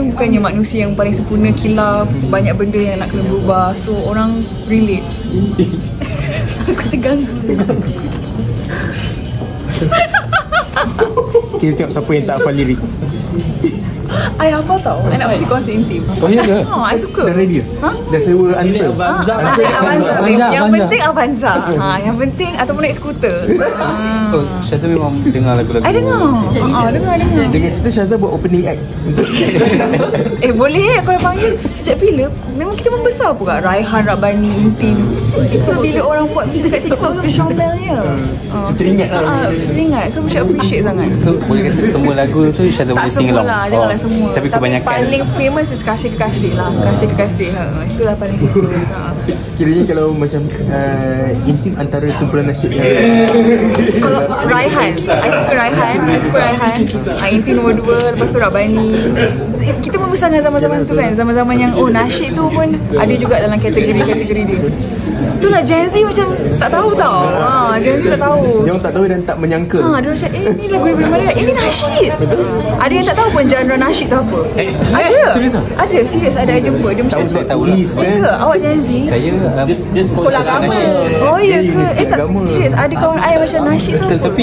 pun bukannya manusia yang paling sempurna, kilaf, banyak benda yang nak kena berubah. So orang relate. Aku tegang. Kita tengok siapa yang tak hafal lirik. I hafal tau. I nak pergi konsert Intim. Oh ya ke? I suka. Dah ready? Dah sewa answer? Avanza. Yang penting Avanza. Yang penting ataupun naik skuter. Oh, Syazza memang dengar lagu-lagu. I dengar. Dengar. Dengan cerita Syazza buat opening act untuk Boleh kalau panggil. Sejak bila memang kita membesar pun kat Raihan, Rabbani, Intim. Itu bila orang buat video kat TikTok tu Sean Bell-nya. teringat lah. Teringat. So macam appreciate sangat. So boleh kata semua lagu tu Syazza boleh sing along. Tak semua lah, semua. Tapi kebanyakan paling famous is Kasih Kekasih lah. Kasih Kekasih. Itulah paling famous. Kiranya kalau macam Intim antara kumpulan nasyid Kalau Raihan, I suka Raihan. Intim nombor 2, lepas tu Rabbani. Kita membesar dengan zaman-zaman tu kan. Zaman-zaman yang nasyid tu pun ada juga dalam kategori-kategori dia. Itulah Gen Z macam tak tahu tau. Gen Z tak tahu. Dia orang tak tahu dan tak menyangka. Dia macam ni lagu daripada mana? Ini nasyid. Ada yang tak tahu pun genre nasyid tu apa. Ada. Ada, serius ada I jumpa. Dia macam saya tahu lah. ke? Awak Gen Z? Saya dia sekolah Sekolah agama. nasyid. Oh ya ke? Tak serius ada kawan I macam nasyid tu apa? Tapi